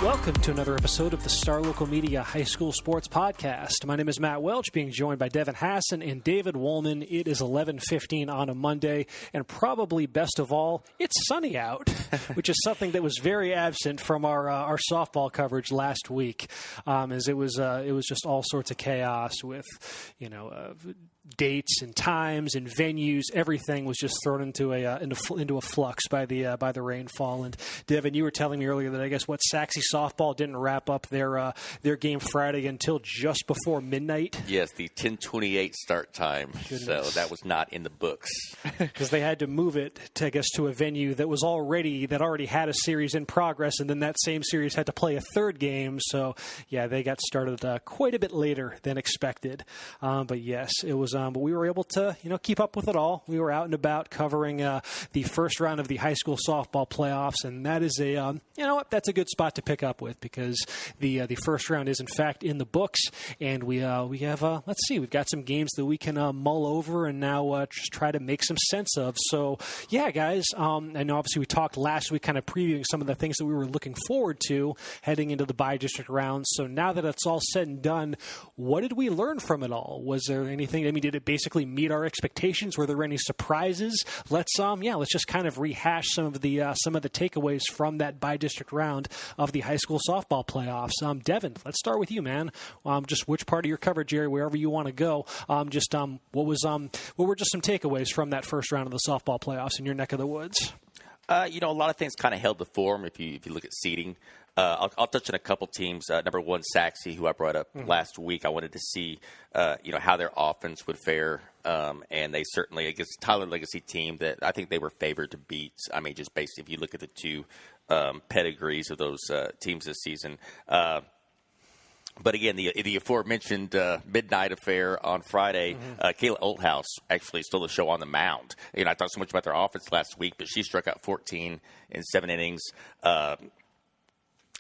Welcome to another episode of the Star Local Media High School Sports Podcast. My name is Matt Welch, being joined by Devin, Hasson, and David Wolman. It is 11:15 on a Monday, and probably best of all, it's sunny out, which is something that was very absent from our softball coverage last week, as it was just all sorts of chaos with, dates and times and venues. Everything was just thrown into a flux by the rainfall. And Devin, you were telling me earlier that I guess Sachse softball didn't wrap up their game Friday until just before midnight. Yes, the 10:28 start time. Goodness. So that was not in the books because they had to move it to a venue that already had a series in progress, and then that same series had to play a third game. So yeah, they got started quite a bit later than expected. But yes, it was. But we were able to, keep up with it all. We were out and about covering the first round of the high school softball playoffs, and that is that's a good spot to pick up with because the first round is in fact in the books, and we have we've got some games that we can mull over and now just try to make some sense of. So yeah, guys, I know obviously we talked last week, kind of previewing some of the things that we were looking forward to heading into the bi-district round. So now that it's all said and done, what did we learn from it all? Was there anything? Did it basically meet our expectations? Were there any surprises? Let's just kind of rehash some of the takeaways from that bi-district round of the high school softball playoffs. Devin, let's start with you, man. Just which part of your coverage area, wherever you want to go. What were just some takeaways from that first round of the softball playoffs in your neck of the woods? A lot of things kind of held the form if you look at seeding. I'll touch on a couple teams. Number one, Sachse, who I brought up last week. I wanted to see, how their offense would fare, and they certainly, against Tyler Legacy team that I think they were favored to beat. I mean, just based if you look at the two pedigrees of those teams this season. But again, the aforementioned midnight affair on Friday, Kayla Olthouse actually stole the show on the mound. I talked so much about their offense last week, but she struck out 14 in 7 innings.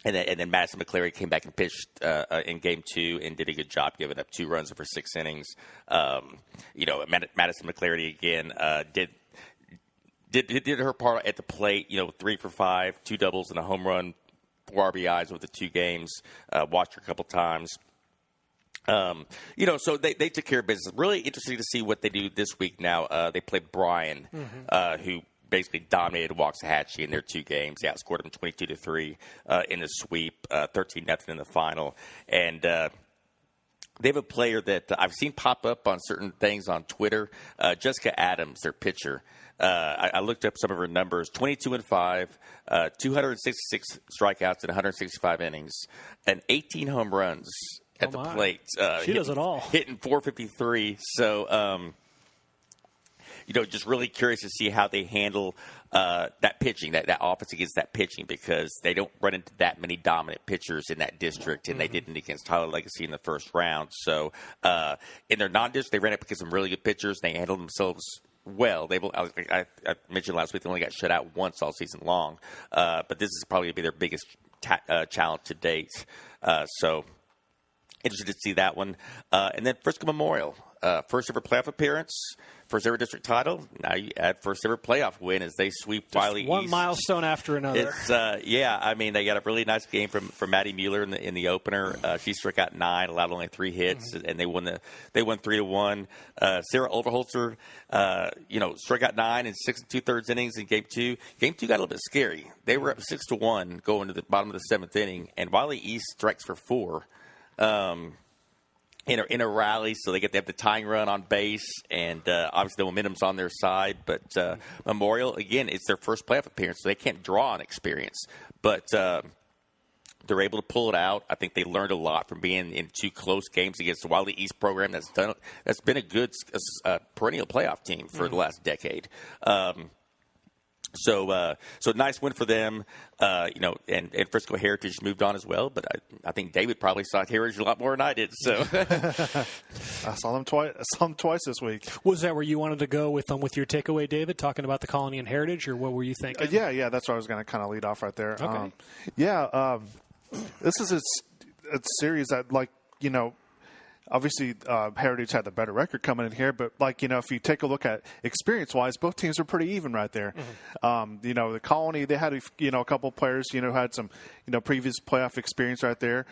And then Madison McCleary came back and pitched in Game 2 and did a good job, giving up 2 runs over 6 innings. Madison McCleary again did her part at the plate. 3 for 5, 2 doubles and a home run, 4 RBIs over the 2 games. Watched her a couple times. So they took care of business. Really interesting to see what they do this week. Now they play Bryan, who basically dominated Waxahachie in their 2 games. They outscored them 22-3 in the sweep, 13-0 in the final. And they have a player that I've seen pop up on certain things on Twitter, Jessica Adams, their pitcher. I looked up some of her numbers, 22-5, 266 strikeouts in 165 innings, and 18 home runs at the plate. She does it all. Hitting .453. So, just really curious to see how they handle that pitching, that offense against that pitching, because they don't run into that many dominant pitchers in that district, and they didn't against Tyler Legacy in the first round. So in their non-district, they ran up against some really good pitchers. They handled themselves well. I mentioned last week they only got shut out once all season long, but this is probably going to be their biggest challenge to date. So interested to see that one. And then Frisco Memorial, first ever playoff appearance, first ever district title. Now you add first ever playoff win as they sweep Wiley East. One milestone after another. It's they got a really nice game from Maddie Mueller in the opener. She struck out 9, allowed only 3 hits, and they won 3-1. Sarah Overholzer, struck out 9 in 6 2/3 innings in Game 2. Game 2 got a little bit scary. They were up 6-1 going to the bottom of the 7th inning, and Wiley East strikes for 4. In a rally, so they have the tying run on base, and obviously the momentum's on their side. But Memorial, again, it's their first playoff appearance, so they can't draw on experience. But they're able to pull it out. I think they learned a lot from being in 2 close games against the Wiley East program that's been a good perennial playoff team for the last decade. So nice win for them, and Frisco Heritage moved on as well. But I think David probably saw Heritage a lot more than I did. So I saw them twice this week. Was that where you wanted to go with your takeaway, David, talking about the Colony and Heritage, or what were you thinking? Yeah, that's what I was going to kind of lead off right there. Okay. This is a series that, obviously, Heritage had the better record coming in here, but if you take a look at experience-wise, both teams are pretty even right there. The Colony, they had a couple players who had some previous playoff experience right there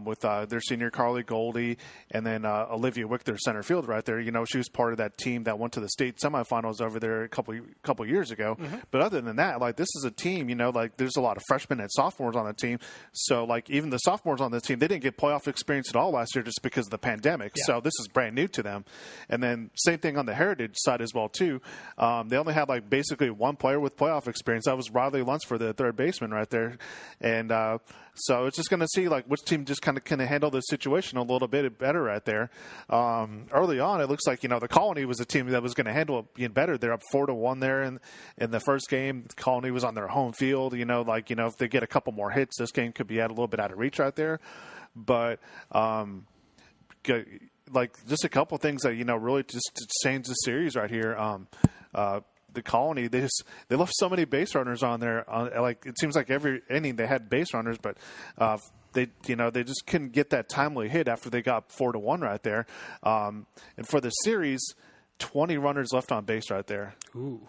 with their senior Carly Goldie and then Olivia Wick, their center field right there. She was part of that team that went to the state semifinals over there a couple years ago. But other than that, this is a team. There's a lot of freshmen and sophomores on the team. So even the sophomores on the team, they didn't get playoff experience at all last year just because of the pandemic. Yeah. So this is brand new to them. And then same thing on the Heritage side as well too. They only had basically one player with playoff experience. That was Riley Lunsford, the third baseman right there. And so it's just going to see which team just kind of can handle the situation a little bit better right there. Early on, it looks like the Colony was a team that was going to handle it being better. They're up 4-1 there in the first game. The Colony was on their home field. If they get a couple more hits, this game could be a little bit out of reach right there. But just a couple things that really just changed the series right here. The Colony, they left so many base runners on there. It seems like every inning they had base runners, but they just couldn't get that timely hit after they got 4-1 right there. And for the series, 20 runners left on base right there. Ooh,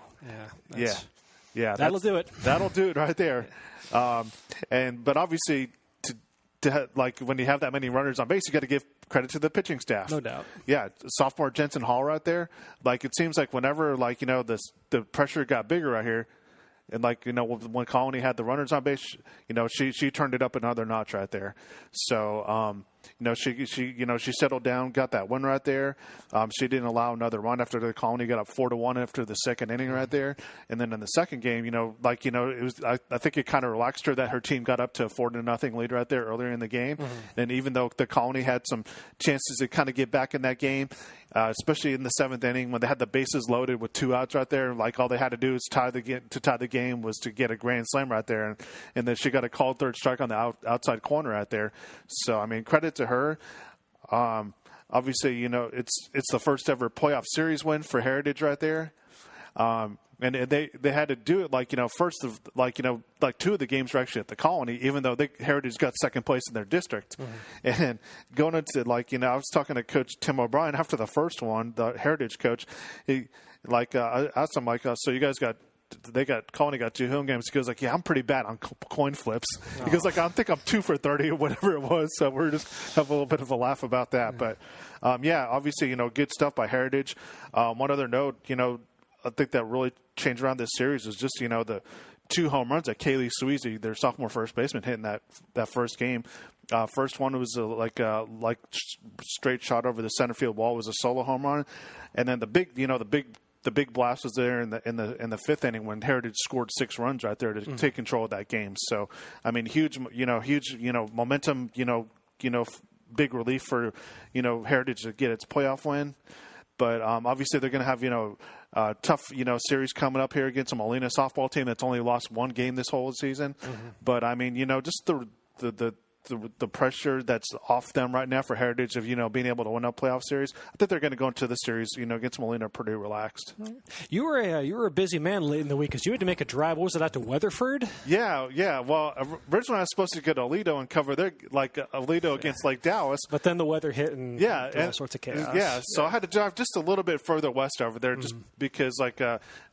yeah. That'll do it. That'll do it right there. But obviously, when you have that many runners on base, you got to give credit to the pitching staff. No doubt. Yeah, sophomore Jensen Hall right there. It seems like whenever the pressure got bigger right here, and when Colony had the runners on base, she turned it up another notch right there. So she settled down, got that win right there. She didn't allow another run after the Colony got up 4-1 after the second inning right there. And then in the second game, it was I think it kind of relaxed her that her team got up to a 4-0 lead right there earlier in the game. And even though the Colony had some chances to kind of get back in that game, especially in the seventh inning when they had the bases loaded with 2 outs right there, all they had to do is tie the game was to get a grand slam right there, and then she got a called third strike on the outside corner right there. So credit to her. Obviously, it's the first ever playoff series win for Heritage right there. And they had to do it first of 2 of the games were actually at the Colony, even though Heritage got second place in their district. And going into I was talking to Coach Tim O'Brien after the first one, the Heritage coach. He I asked him so you guys Colony got 2 home games. He goes yeah, I'm pretty bad on coin flips. He goes I think I'm 2 for 30 or whatever it was. So we're just have a little bit of a laugh about that. But obviously good stuff by Heritage. One other note, I think that really changed around this series is just the 2 home runs that Kaylee Sweezy, their sophomore first baseman, hit in that first game. First one was straight shot over the center field wall, was a solo home run, and then the big blast was there in the fifth inning when Heritage scored 6 runs right there to take control of that game. So huge momentum, big relief for Heritage to get its playoff win. But obviously they're going to have a tough series coming up here against a Molina softball team that's only lost 1 game this whole season. But just the pressure that's off them right now for Heritage of being able to win a playoff series. I think they're going to go into the series against Molina pretty relaxed. You were a busy man late in the week because you had to make a drive. What was it, out to Weatherford? Yeah. Well, originally I was supposed to go to Aledo and cover their Aledo against Lake Dallas, but then the weather hit and all sorts of chaos. Yeah, so I had to drive just a little bit further west over there, just because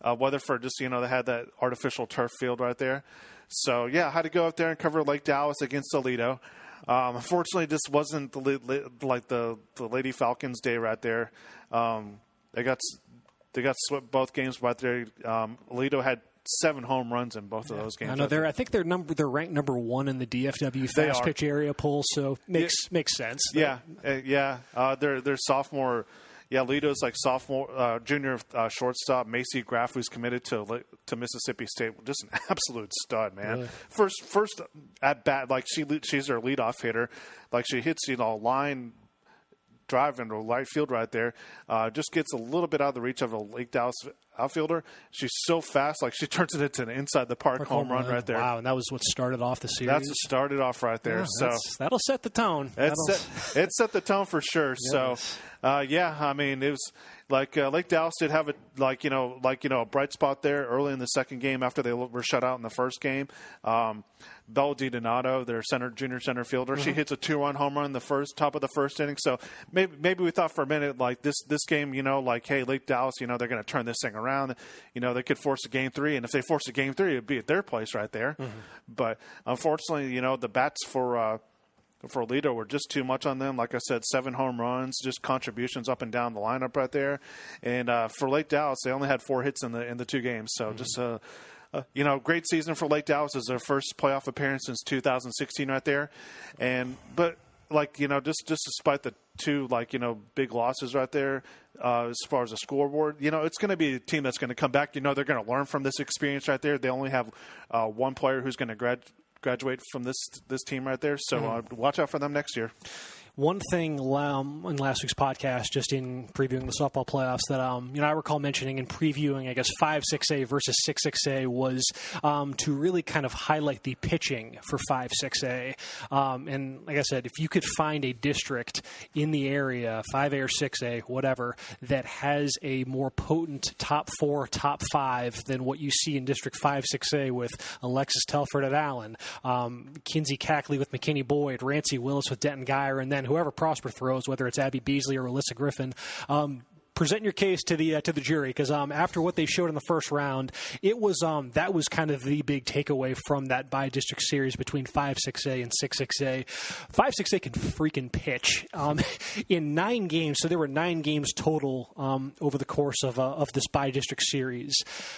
Weatherford just they had that artificial turf field right there. So, I had to go up there and cover Lake Dallas against Aledo. Unfortunately, this wasn't the Lady Falcons day right there. They got swept both games right there. Aledo had 7 home runs in both of those games. I know I think they're ranked number 1 in the DFW fast pitch area poll, so makes sense. They're sophomore. Yeah, Aledo's sophomore, junior shortstop Macy Graff, who's committed to Mississippi State. Just an absolute stud, man. Really? First at bat, she's their leadoff hitter. She hits a line drive into right field right there. Just gets a little bit out of the reach of a Lake Dallas outfielder. She's so fast, like she turns it into an inside the park home run right there. Wow, and that was what started off the series. That's what started off right there. Yeah, that'll set the tone. It set the tone for sure. Yes. So, I mean, it was like Lake Dallas did have a bright spot there early in the second game after they were shut out in the first game. Belle DiDonato, their junior center fielder, she hits a 2-run home run in the top of the first inning. So maybe we thought for a minute like this game, hey, Lake Dallas, they're going to turn this thing around. They could force a game 3, and if they force a game 3, it'd be at their place right there. But unfortunately, the bats for Lido were just too much on them. Like I said, 7 home runs, just contributions up and down the lineup right there. And for Lake Dallas, they only had 4 hits in the 2 games. So just great season for Lake Dallas. Is their first playoff appearance since 2016 right there. But just despite the 2 big losses right there, as far as the scoreboard, it's going to be a team that's going to come back. They're going to learn from this experience right there. They only have one player who's going to graduate from this team right there. So watch out for them next year. One thing in last week's podcast, just in previewing the softball playoffs, that I recall mentioning and previewing, I guess 5-6A versus 6-6A was to really kind of highlight the pitching for 5-6A. And like I said, if you could find a district in the area, 5A or 6A, whatever, that has a more potent top 4, top 5 than what you see in District 5-6A with Alexis Telford at Allen, Kinsey Cackley with McKinney Boyd, Rancy Willis with Denton Geyer, and then whoever Prosper throws, whether it's Abby Beasley or Alyssa Griffin, present your case to the jury, because after what they showed in the first round, it was that was kind of the big takeaway from that bi-district series between 5-6A and 6-6A. 5-6A can freaking pitch in 9 games. So there were 9 games total over the course of this bi-district series.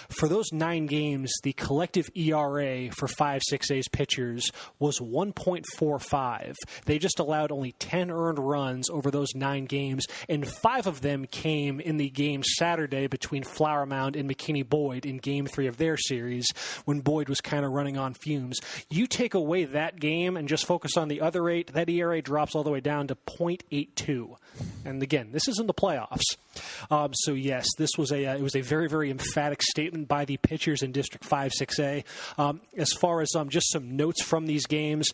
For those 9 games, the collective ERA for 5-6A's pitchers was 1.45. They just allowed only 10 earned runs over those 9 games, and 5 of them came in the game Saturday between Flower Mound and McKinney Boyd in Game 3 of their series, when Boyd was kind of running on fumes. You take away that game and just focus on the other 8, that ERA drops all the way down to 0.82. And again, this is in the playoffs. So yes, this was it was a very, very emphatic statement by the pitchers in District 5-6A. As far as just some notes from these games,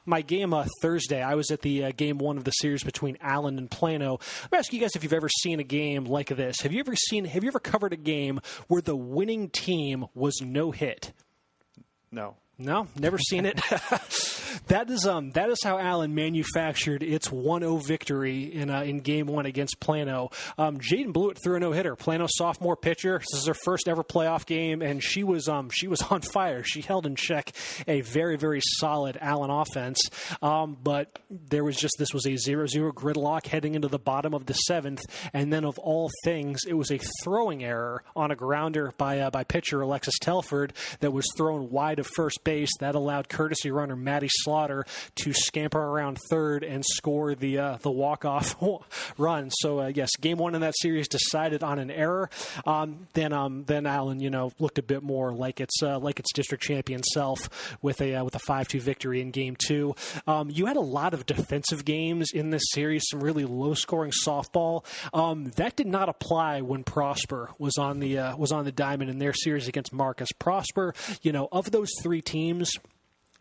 my game Thursday, I was at the Game 1 of the series between Allen and Plano. I'm asking you guys if you've ever seen a game like this. Have you ever covered a game where the winning team was no hit? No, never seen it. That is how Allen manufactured its 1-0 victory in Game 1 against Plano. Jaden Blewett threw a no-hitter. Plano's sophomore pitcher. This is her first ever playoff game, and she was on fire. She held in check a very, very solid Allen offense. But this was a 0-0 gridlock heading into the bottom of the 7th, and then of all things, it was a throwing error on a grounder by pitcher Alexis Telford that was thrown wide of first base. That allowed courtesy runner Maddie Slaughter to scamper around third and score the walk-off run. So yes, Game 1 in that series decided on an error. Then Allen, looked a bit more like its district champion self with a 5-2 victory in Game 2. You had a lot of defensive games in this series, some really low-scoring softball. That did not apply when Prosper was on the diamond in their series against Marcus. Prosper, of those 3 teams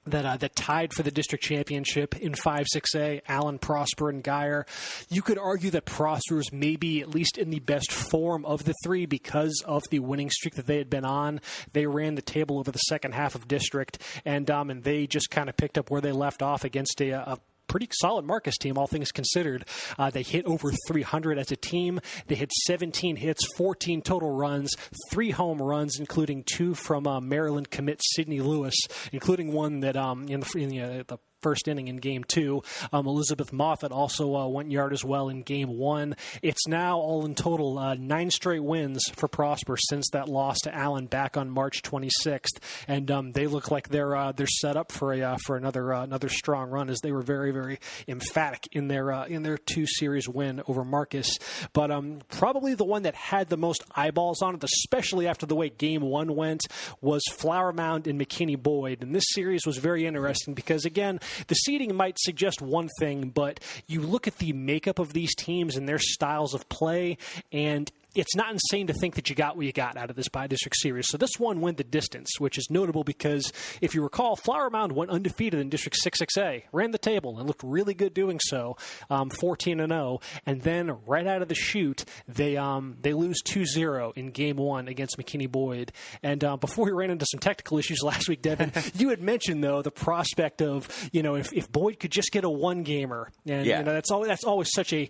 that tied for the district championship in 5-6A, Allen, Prosper, and Geyer, you could argue that Prosper was maybe at least in the best form of the 3 because of the winning streak that they had been on. They ran the table over the second half of district, and they just kind of picked up where they left off against a pretty solid Marcus team, all things considered. They hit over 300 as a team. They had 17 hits, 14 total runs, 3 home runs, including 2 from Maryland commit Sydney Lewis, including one that in the first inning in Game 2. Elizabeth Moffett also went yard as well in Game 1. It's now all in total 9 straight wins for Prosper since that loss to Allen back on March 26th, and they look like they're set up for another strong run, as they were very, very emphatic in their 2-series win over Marcus. But probably the one that had the most eyeballs on it, especially after the way Game 1 went, was Flower Mound and McKinney Boyd. And this series was very interesting because, again, the seeding might suggest one thing, but you look at the makeup of these teams and their styles of play, and it's not insane to think that you got what you got out of this bi-district series. So this one went the distance, which is notable because if you recall, Flower Mound went undefeated in District 6A, ran the table, and looked really good doing so, 14-0. And then right out of the chute, they lose 2-0 in Game 1 against McKinney-Boyd. And before we ran into some technical issues last week, Devin, you had mentioned, though, the prospect of, if Boyd could just get a one-gamer. And that's always such a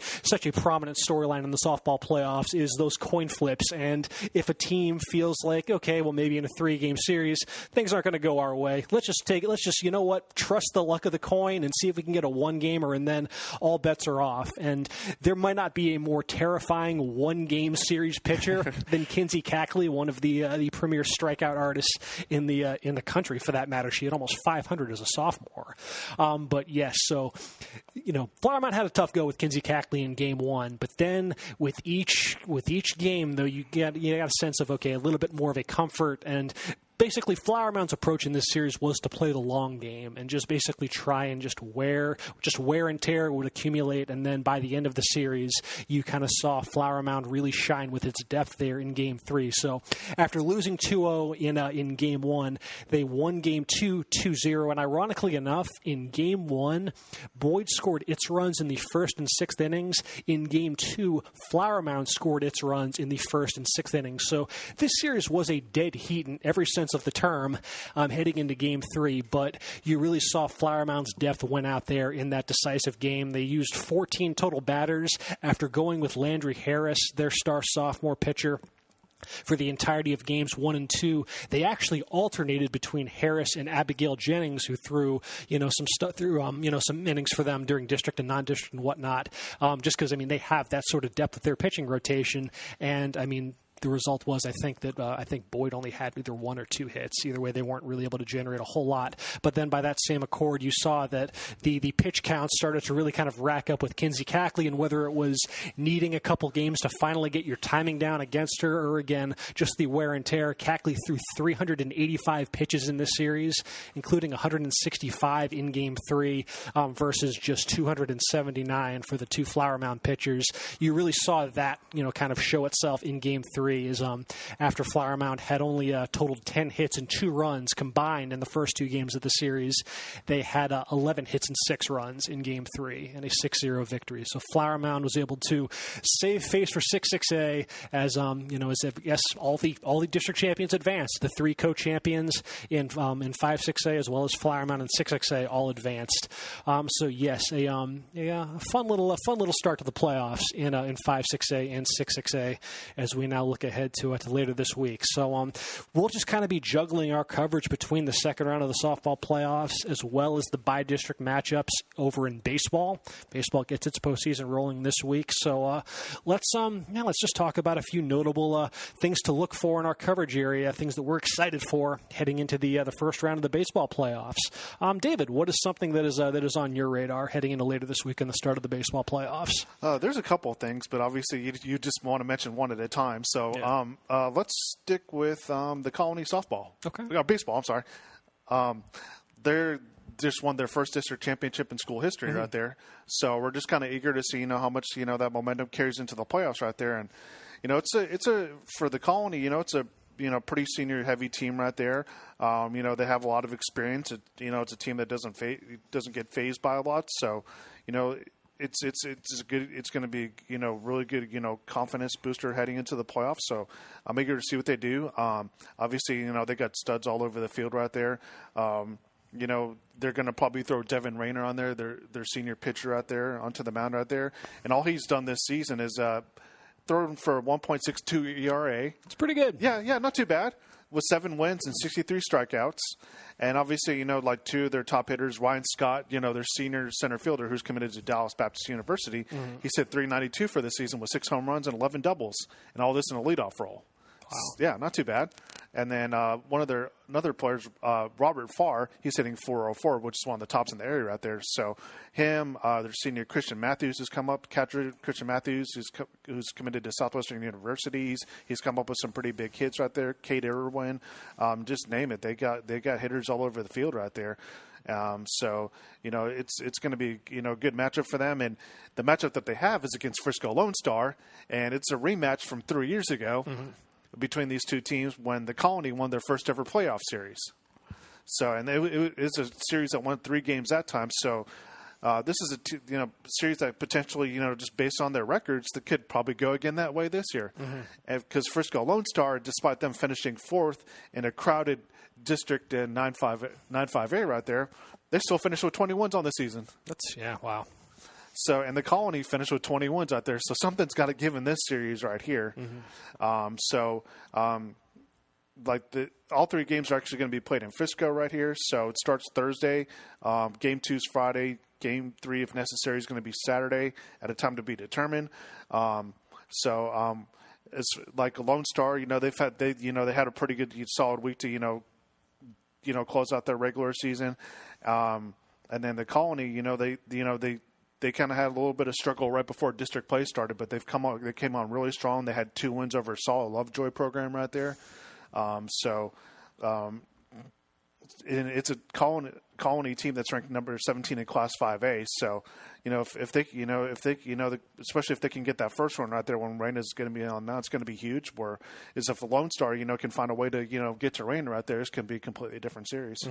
prominent storyline in the softball playoffs is those coin flips. And if a team feels like, okay, well, maybe in a 3-game series, things aren't going to go our way. Let's just trust the luck of the coin and see if we can get a one-gamer, and then all bets are off. And there might not be a more terrifying one-game series pitcher than Kinsey Cackley, one of the premier strikeout artists in the country, for that matter. She had almost 500 as a sophomore. But yes, so Flower Mound had a tough go with Kinsey Cackley in Game 1, but then with each game, though, you got a sense of, okay, a little bit more of a comfort. And basically, Flower Mound's approach in this series was to play the long game and just basically try and just wear and tear would accumulate. And then by the end of the series, you kind of saw Flower Mound really shine with its depth there in Game 3. So after losing 2-0 in Game 1, they won Game 2 2-0. And ironically enough, in Game 1, Boyd scored its runs in the first and sixth innings. In Game 2, Flower Mound scored its runs in the first and sixth innings. So this series was a dead heat in every sense of the term heading into Game 3, but you really saw Flower Mound's depth win out there in that decisive game. They used 14 total batters after going with Landry Harris, their star sophomore pitcher, for the entirety of Games 1 and 2. They actually alternated between Harris and Abigail Jennings, who threw some innings for them during district and non-district and whatnot, just because they have that sort of depth with their pitching rotation. And the result was, I think Boyd only had either 1 or 2 hits. Either way, they weren't really able to generate a whole lot. But then by that same accord, you saw that the pitch count started to really kind of rack up with Kinsey Cackley, and whether it was needing a couple games to finally get your timing down against her, or again, just the wear and tear, Cackley threw 385 pitches in this series, including 165 in Game 3 versus just 279 for the two Flower Mound pitchers. You really saw that, kind of show itself in Game 3. Is after Flower Mound had only totaled 10 hits and 2 runs combined in the first 2 games of the series, they had 11 hits and 6 runs in Game 3 and a 6-0 victory. So Flower Mound was able to save face for 6-6A as all the district champions advanced. The 3 co-champions in 5-6A as well as Flower Mound and 6-6A all advanced. So yes, a fun little start to the playoffs in 5-6A and 6-6A as we now look ahead to later this week. So we'll just kind of be juggling our coverage between the second round of the softball playoffs as well as the bi-district matchups over in baseball. Baseball gets its postseason rolling this week. So let's just talk about a few notable things to look for in our coverage area, things that we're excited for heading into the first round of the baseball playoffs. David, what is something that is on your radar heading into later this week and the start of the baseball playoffs? There's a couple of things, but obviously you just want to mention one at a time. So let's stick with the Colony softball. Okay. Baseball, I'm sorry. They're just won their first district championship in school history right there. So we're just kind of eager to see, how much, that momentum carries into the playoffs right there. And, it's a for the Colony, it's a, pretty senior heavy team right there. They have a lot of experience. It's a team that doesn't get phased by a lot. So, it's good. It's going to be really good confidence booster heading into the playoffs. So I'm eager to see what they do. Obviously they got studs all over the field right there. They're going to probably throw Devin Rayner on there, their senior pitcher out there onto the mound right there, and all he's done this season is thrown for 1.62 ERA. It's pretty good. Yeah, not too bad. With 7 wins and 63 strikeouts. And obviously, like 2 of their top hitters, Ryan Scott, their senior center fielder who's committed to Dallas Baptist University, he's hit .392 for the season with 6 home runs and 11 doubles, and all this in a leadoff role. Wow. Yeah, not too bad. And then another player's Robert Farr. He's hitting .404, which is one of the tops in the area right there. So him, their senior Christian Matthews has come up. Catcher Christian Matthews, who's committed to Southwestern University. He's come up with some pretty big hits right there. Kate Irwin, just name it. They got hitters all over the field right there. So it's going to be a good matchup for them, and the matchup that they have is against Frisco Lone Star, and it's a rematch from 3 years ago between these two teams when the Colony won their first ever playoff series. So, and it is a series that won 3 games that time. So, this is a series that potentially just based on their records that could probably go again that way this year, because Frisco Lone Star, despite them finishing 4th in a crowded district in 9-5A right there, they still finished with 21s on the season. Wow. So, and the Colony finished with 21s out there. So something's got to give in this series right here. All 3 games are actually going to be played in Frisco right here. So it starts Thursday. Game 2 is Friday. Game 3, if necessary, is going to be Saturday at a time to be determined. It's like a Lone Star, they had a pretty good solid week to close out their regular season, and then the Colony, they kind of had a little bit of struggle right before district play started, but they came on really strong. They had 2 wins over Solid Lovejoy program right there, it's a Colony team that's ranked number 17 in Class 5A. So, if they especially if they can get that first one right there when Rain is going to be on now, it's going to be huge. Whereas if the Lone Star, can find a way to, get to Rain right there, it's going to be a completely different series.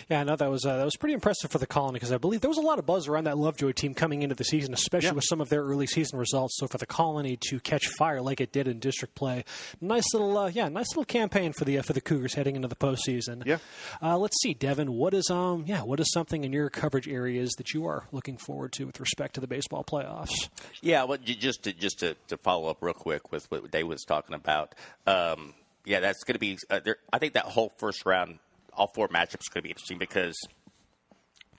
Yeah, I know that was pretty impressive for the Colony because I believe there was a lot of buzz around that Lovejoy team coming into the season, especially with some of their early season results. So for the Colony to catch fire like it did in district play, nice little campaign for the Cougars heading into the postseason. Yeah. Let's see, Devin, what is something in your coverage areas that you are looking forward to with respect to the baseball playoffs? Yeah, well, just to follow up real quick with what Dave was talking about. That's going to be. I think that whole first round, all 4 matchups, are going to be interesting because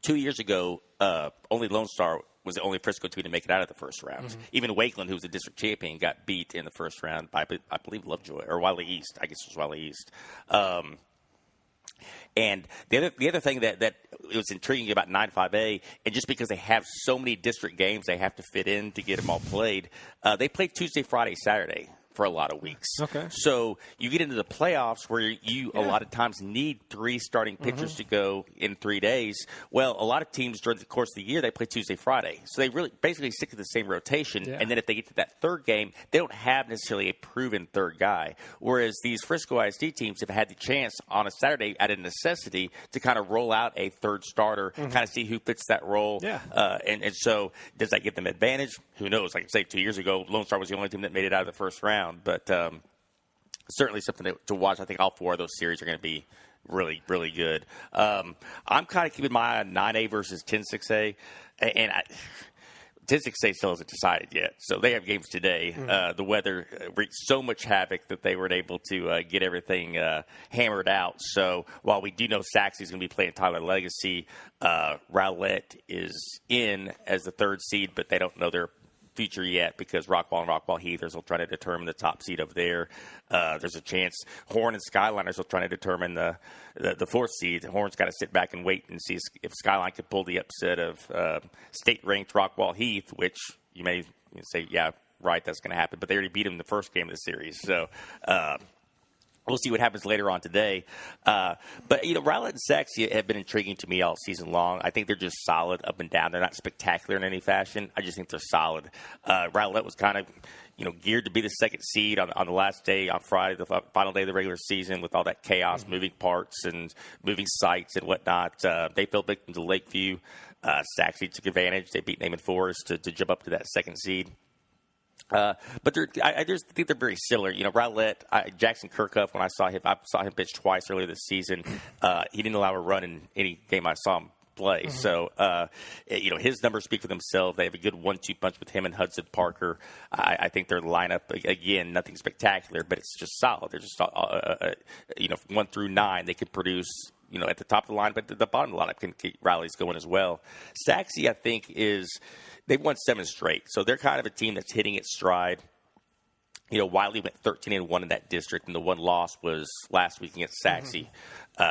2 years ago, only Lone Star was the only Frisco team to make it out of the first round. Even Wakeland, who was the district champion, got beat in the first round by, I believe, Lovejoy or Wiley East. I guess it was Wiley East. And the other thing that was intriguing about 9-5A, and just because they have so many district games they have to fit in to get them all played, they play Tuesday, Friday, Saturday for a lot of weeks. Okay. So you get into the playoffs where you a lot of times need 3 starting pitchers to go in 3 days. Well, a lot of teams during the course of the year, they play Tuesday, Friday. So they really basically stick to the same rotation. Yeah. And then if they get to that third game, they don't have necessarily a proven third guy. Whereas these Frisco ISD teams have had the chance on a Saturday out of necessity to kind of roll out a third starter, kind of see who fits that role. Yeah. And so does that give them advantage? Who knows? Like I say, 2 years ago, Lone Star was the only team that made it out of the first round. But certainly something to watch. I think all 4 of those series are going to be really, really good. I'm kind of keeping my eye on 9A versus 10-6A. And 10-6A still hasn't decided yet. So they have games today. The weather wreaked so much havoc that they weren't able to get everything hammered out. So while we do know Sachse is going to be playing Tyler Legacy, Rowlett is in as the 3rd seed, but they don't know their future yet because Rockwall and Rockwall Heathers will try to determine the top seed over there. There's a chance Horn and Skyliners will try to determine the 4th seed. Horn's got to sit back and wait and see if Skyline can pull the upset of state-ranked Rockwall Heath, which you may say, yeah, right, that's going to happen. But they already beat them in the first game of the series. So we'll see what happens later on today. But, Rowlett and Sachse have been intriguing to me all season long. I think they're just solid up and down. They're not spectacular in any fashion. I just think they're solid. Rowlett was kind of, geared to be the 2nd seed on the last day, on Friday, the final day of the regular season, with all that chaos, moving parts and moving sites and whatnot. They fell victim to Lakeview. Sachse took advantage. They beat Naaman Forest to jump up to that 2nd seed. But I just think they're very similar. Rowlett, Jackson Kirkhoff, when I saw him pitch twice earlier this season, he didn't allow a run in any game I saw him play. So, his numbers speak for themselves. They have a good 1-2 punch with him and Hudson Parker. I think their lineup, again, nothing spectacular, but it's just solid. They're just, 1 through 9, they can produce, at the top of the line, but the bottom of the lineup can keep rallies going as well. Sachse, I think, they've won 7 straight. So they're kind of a team that's hitting its stride. Wiley went 13-1 in that district, and the one loss was last week against Sachse.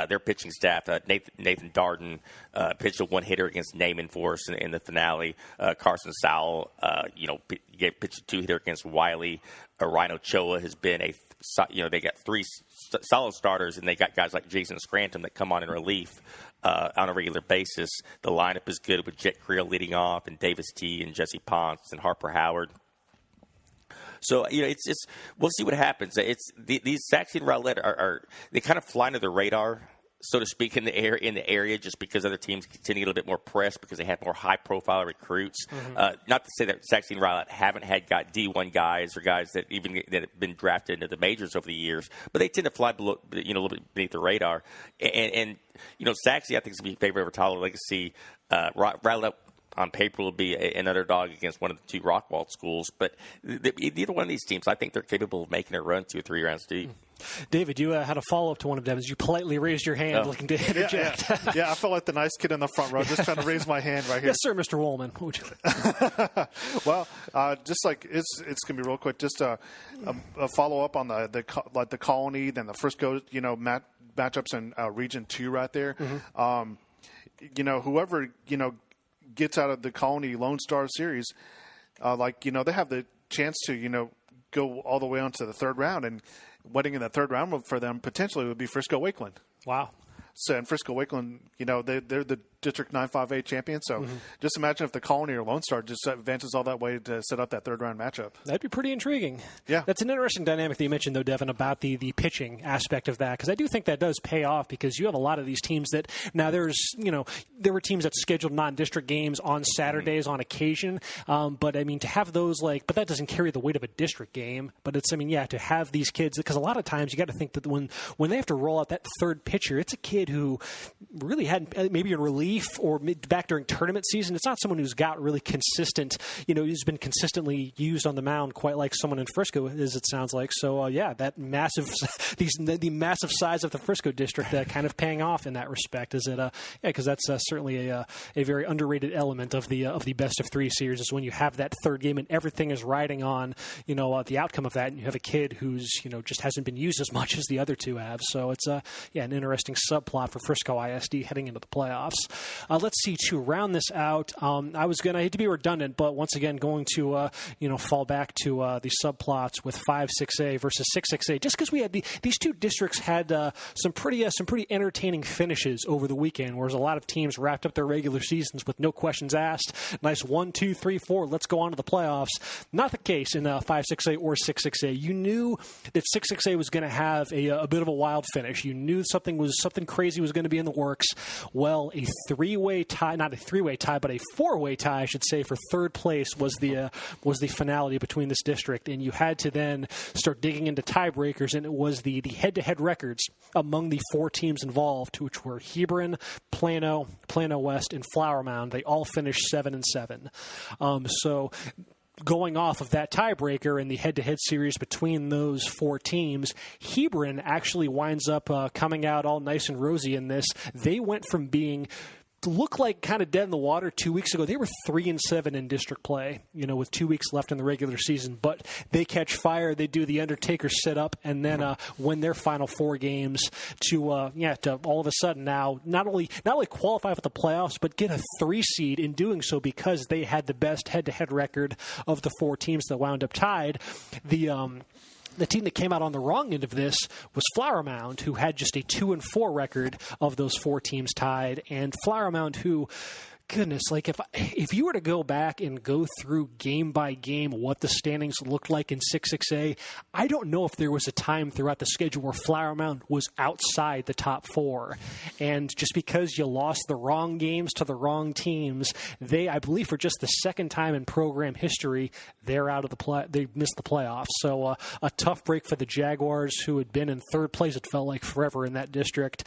Their pitching staff, Nathan Darden, pitched a one-hitter against Naaman for us in the finale. Carson Sowell, pitched a two-hitter against Wiley. Ryan Ochoa has been they got three solid starters, and they got guys like Jason Scranton that come on in relief on a regular basis. The lineup is good with Jet Creel leading off, and Davis T. and Jesse Ponce and Harper Howard. So, it's we'll see what happens. These Sachse and Rowlett are they kind of fly under the radar, so to speak, in the area, just because other teams tend to get a little bit more press because they have more high-profile recruits. Not to say that Sachse and Rowlett haven't got D1 guys or guys that have been drafted into the majors over the years, but they tend to fly below, a little bit beneath the radar. And Sachse, I think, is going to be favored over Tyler Legacy. Rowlett, on paper, will be an underdog against one of the two Rockwall schools. But either one of these teams, I think they're capable of making a run 2 or 3 rounds deep. David, you had a follow-up to one of Devin's. You politely raised your hand looking to interject. Yeah, I felt like the nice kid in the front row, just trying to raise my hand right here. Yes, sir, Mr. Wolman. What would you think? Well, just like it's going to be real quick, just a follow-up on the Colony, then the Frisco, matchups in Region 2 right there. Whoever, gets out of the Colony Lone Star Series, they have the chance to, go all the way on to the third round, and waiting in the third round for them potentially would be Frisco Wakeland. Wow. So, and Frisco Wakeland, they're the District 9-5A champion. So just imagine if the Colony or Lone Star just advances all that way to set up that third round matchup. That'd be pretty intriguing. Yeah. That's an interesting dynamic that you mentioned, though, Devin, about the pitching aspect of that, because I do think that does pay off, because you have a lot of these teams that now there were teams that scheduled non-district games on Saturdays on occasion. But I mean, to have those but that doesn't carry the weight of a district game. But it's, to have these kids, because a lot of times you got to think that when they have to roll out that third pitcher, it's a kid who really had maybe in relief or back during tournament season. It's not someone who's got really consistent, who's been consistently used on the mound quite like someone in Frisco is, it sounds like. So, that massive, the massive size of the Frisco district kind of paying off in that respect. Is it? Because that's certainly a very underrated element of the best of 3 series is when you have that third game and everything is riding on, the outcome of that, and you have a kid who's, just hasn't been used as much as the other two have. So it's an interesting subplot for Frisco ISD heading into the playoffs. Let's see, to round this out, I hate to be redundant, but once again going to fall back to the subplots with 5-6A versus 6-6A, just because we had these two districts had some pretty entertaining finishes over the weekend, whereas a lot of teams wrapped up their regular seasons with no questions asked. Nice 1, 2, 3, 4. Let's go on to the playoffs. Not the case in 5-6A or 6-6A. You knew that 6-6A was going to have a bit of a wild finish. You knew something crazy was going to be in the works. Well, a 3-way tie, not a 3-way tie, but a 4-way tie, I should say, for third place was the finality between this district, and you had to then start digging into tiebreakers, and it was the head-to-head records among the 4 teams involved, which were Hebron, Plano West, and Flower Mound. They all finished 7-7. So going off of that tiebreaker in the head-to-head series between those 4 teams, Hebron actually winds up coming out all nice and rosy in this. They went from being look like kind of dead in the water 2 weeks ago. They were 3-7 in district play, with 2 weeks left in the regular season. But they catch fire. They do the Undertaker sit up and then win their final 4 games to all of a sudden now not only qualify for the playoffs, but get a 3 seed in doing so because they had the best head-to-head record of the 4 teams that wound up tied. The team that came out on the wrong end of this was Flower Mound, who had just a 2-4 record of those 4 teams tied. And Flower Mound, who, goodness, if you were to go back and go through game by game what the standings looked like in 6-6A, I don't know if there was a time throughout the schedule where Flower Mound was outside the top 4. And just because you lost the wrong games to the wrong teams, I believe for just the second time in program history, they're out of they missed the playoffs. So a tough break for the Jaguars, who had been in third place, it felt like forever in that district.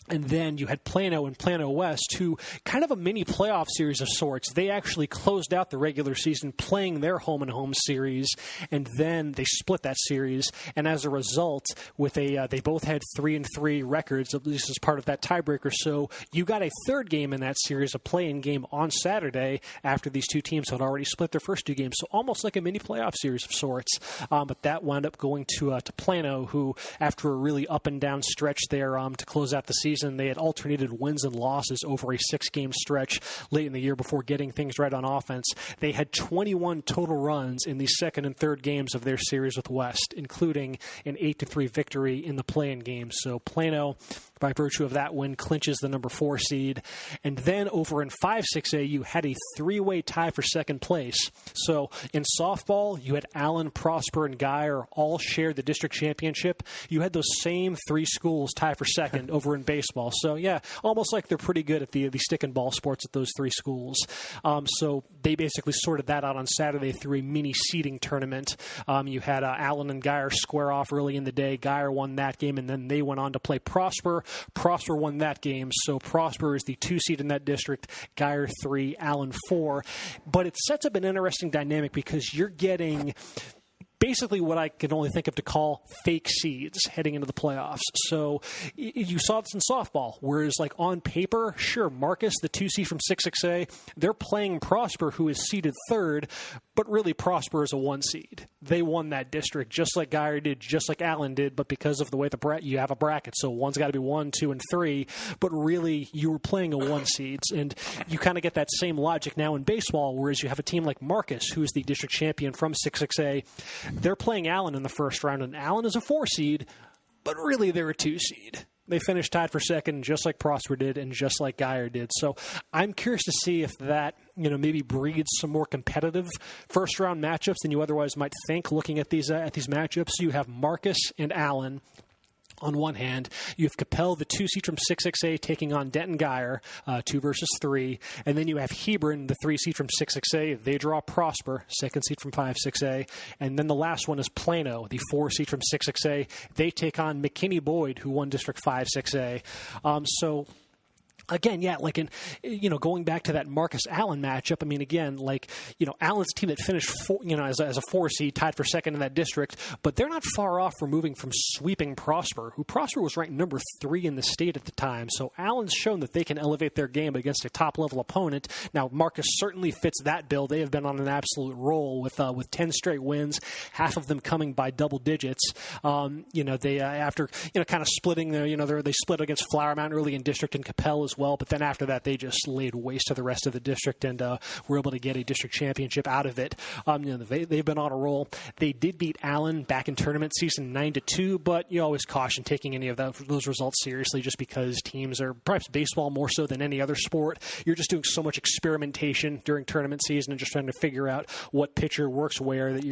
And then you had Plano and Plano West, who kind of a mini playoff series of sorts. They actually closed out the regular season playing their home-and-home series, and then they split that series. And as a result, they both had 3-3 records, at least as part of that tiebreaker. So you got a third game in that series, a play-in game on Saturday after these two teams had already split their first two games. So almost like a mini playoff series of sorts. But that wound up going to Plano, who, after a really up-and-down stretch there to close out the season, they had alternated wins and losses over a 6-game stretch late in the year before getting things right on offense. They had 21 total runs in the second and third games of their series with West, including an 8-3 victory in the play-in game. So Plano, by virtue of that win, clinches the number 4 seed. And then over in 5-6A, you had a 3-way tie for second place. So in softball, you had Allen, Prosper, and Geyer all shared the district championship. You had those same 3 schools tie for second over in baseball. So, yeah, almost like they're pretty good at the stick and ball sports at those 3 schools. So they basically sorted that out on Saturday through a mini seeding tournament. You had Allen and Geyer square off early in the day. Geyer won that game, and then they went on to play Prosper. Prosper won that game, so Prosper is the 2 seed in that district, Geyer 3, Allen 4. But it sets up an interesting dynamic because you're getting basically what I can only think of to call fake seeds heading into the playoffs. So you saw this in softball, whereas like on paper, sure, Marcus, the 2 seed from 6-6A, they're playing Prosper, who is seeded 3rd, but really Prosper is a 1 seed. They won that district just like Geyer did, just like Allen did, but because of the way you have a bracket, so one's got to be 1, 2, and 3, but really you were playing a 1 seeds, and you kind of get that same logic now in baseball, whereas you have a team like Marcus, who's the district champion from 6-6A. They're playing Allen in the first round, and Allen is a 4 seed, but really they're a 2 seed. They finished tied for second, just like Prosper did and just like Geyer did. So I'm curious to see if that, maybe breeds some more competitive first-round matchups than you otherwise might think. Looking at these matchups, you have Marcus and Allen. On one hand, you have Capel, the 2 seed from 6-6A, taking on Denton Geyer, 2 versus 3. And then you have Hebron, the 3 seed from 6-6A. They draw Prosper, 2nd seed from 5-6A. And then the last one is Plano, the 4 seed from 6-6A. They take on McKinney Boyd, who won District 5-6A. Again, yeah, like going back to that Marcus Allen matchup. I mean, again, Allen's team that finished as a 4 seed, tied for second in that district, but they're not far off from moving from sweeping Prosper, who Prosper was ranked number 3 in the state at the time. So Allen's shown that they can elevate their game against a top level opponent. Now, Marcus certainly fits that bill. They have been on an absolute roll with 10 straight wins, half of them coming by double digits. They after kind of splitting they split against Flower Mountain early in district and Capel as well, but then after that they just laid waste to the rest of the district and were able to get a district championship out of it. They've been on a roll. They did beat Allen back in tournament season 9-2, but you always caution taking any of those results seriously, just because teams are, perhaps baseball more so than any other sport, you're just doing so much experimentation during tournament season and just trying to figure out what pitcher works where, that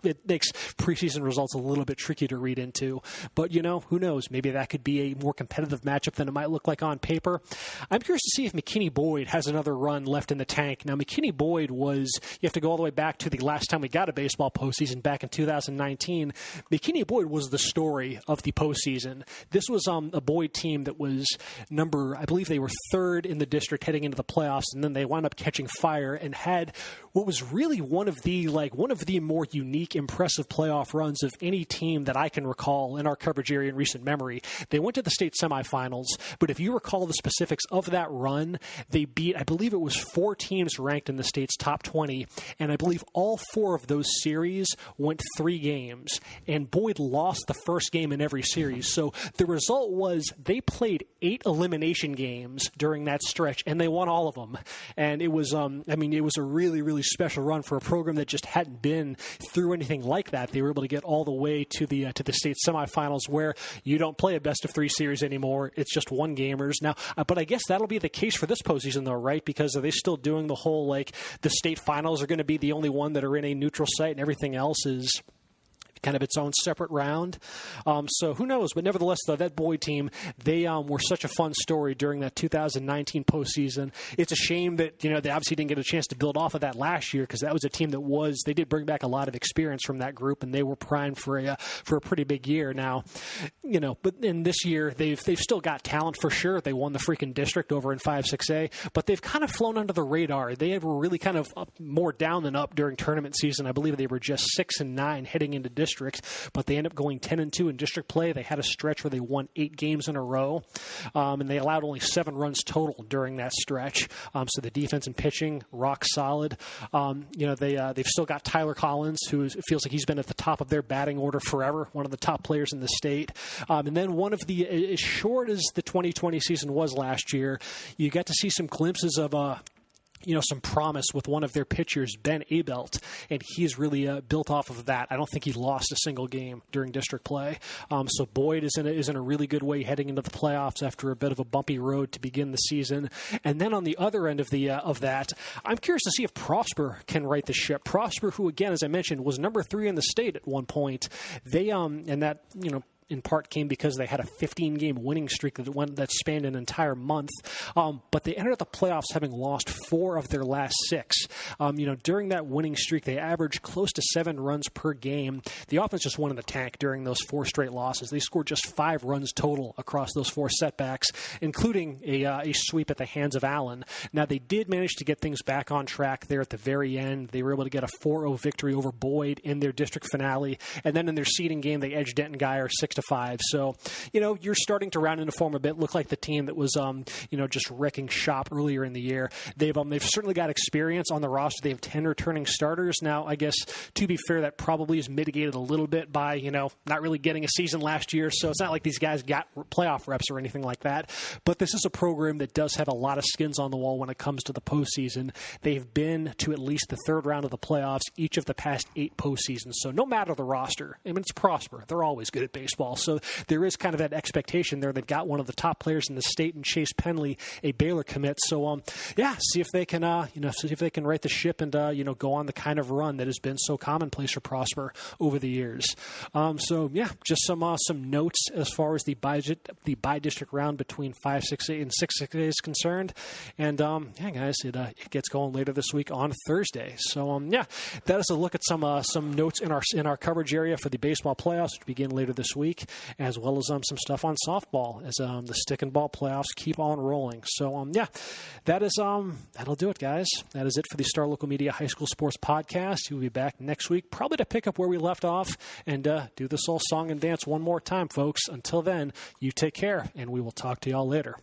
it makes preseason results a little bit tricky to read into. But who knows, maybe that could be a more competitive matchup than it might look like on paper. I'm curious to see if McKinney Boyd has another run left in the tank. Now, McKinney Boyd you have to go all the way back to the last time we got a baseball postseason back in 2019. McKinney Boyd was the story of the postseason. This was a Boyd team that was I believe they were 3rd in the district heading into the playoffs, and then they wound up catching fire and had what was really one of the more unique, impressive playoff runs of any team that I can recall in our coverage area in recent memory. They went to the state semifinals, but if you recall the specifics of that run, they beat, I believe it was 4 teams ranked in the state's top 20, and I believe all 4 of those series went 3 games, and Boyd lost the first game in every series. So the result was they played 8 elimination games during that stretch, and they won all of them. And it was, it was a really, really special run for a program that just hadn't been through anything like that. They were able to get all the way to the state semifinals, where you don't play a best of 3 series anymore. It's just 1 gamers now. But I guess that'll be the case for this postseason, though, right? Because are they still doing the whole the state finals are going to be the only one that are in a neutral site, and everything else is kind of its own separate round. So who knows? But nevertheless, though, that Boyd team, they were such a fun story during that 2019 postseason. It's a shame that, they obviously didn't get a chance to build off of that last year, because that was a team that they did bring back a lot of experience from that group, and they were primed for a pretty big year. Now, but in this year, they've still got talent for sure. They won the freaking district over in 5-6A, but they've kind of flown under the radar. They were really kind of more down than up during tournament season. I believe they were just 6-9 heading into district, but they ended up going 10-2 in district play. They had a stretch where they won 8 games in a row, and they allowed only 7 runs total during that stretch. So the defense and pitching, rock solid. They've still got Tyler Collins, who feels like he's been at the top of their batting order forever, one of the top players in the state. And then one of the, as short as the 2020 season was last year, you got to see some glimpses of some promise with one of their pitchers, Ben Abelt, and he's really built off of that. I don't think he lost a single game during district play. So Boyd is in a really good way heading into the playoffs after a bit of a bumpy road to begin the season. And then on the other end of that, I'm curious to see if Prosper can right the ship. Prosper, who again, as I mentioned, was number 3 in the state at one point. They and that in part came because they had a 15-game winning streak that spanned an entire month. But they entered the playoffs having lost 4 of their last 6. During that winning streak, they averaged close to 7 runs per game. The offense just went in the tank during those 4 straight losses. They scored just 5 runs total across those 4 setbacks, including a sweep at the hands of Allen. Now, they did manage to get things back on track there at the very end. They were able to get a 4-0 victory over Boyd in their district finale. And then in their seeding game, they edged Denton Guyer 6-5. So, you're starting to round into form a bit. Look like the team that was, just wrecking shop earlier in the year. They've certainly got experience on the roster. They have 10 returning starters. Now, I guess, to be fair, that probably is mitigated a little bit by, not really getting a season last year. So it's not like these guys got playoff reps or anything like that. But this is a program that does have a lot of skins on the wall when it comes to the postseason. They've been to at least the 3rd round of the playoffs each of the past 8 postseasons. So no matter the roster, it's Prosper. They're always good at baseball. So there is kind of that expectation there. They've got one of the top players in the state in Chase Penley, a Baylor commit. So, see if they can, right the ship and, go on the kind of run that has been so commonplace for Prosper over the years. Just some notes as far as the bi-district round between 5-6A and 6-6A is concerned. And, guys, it gets going later this week on Thursday. So, that is a look at some notes in our coverage area for the baseball playoffs, which begin later this week, as well as some stuff on softball as the stick and ball playoffs keep on rolling. So, that'll do it, guys. That is it for the Star Local Media High School Sports Podcast. We'll be back next week, probably to pick up where we left off and do this whole song and dance one more time, folks. Until then, you take care, and we will talk to y'all later.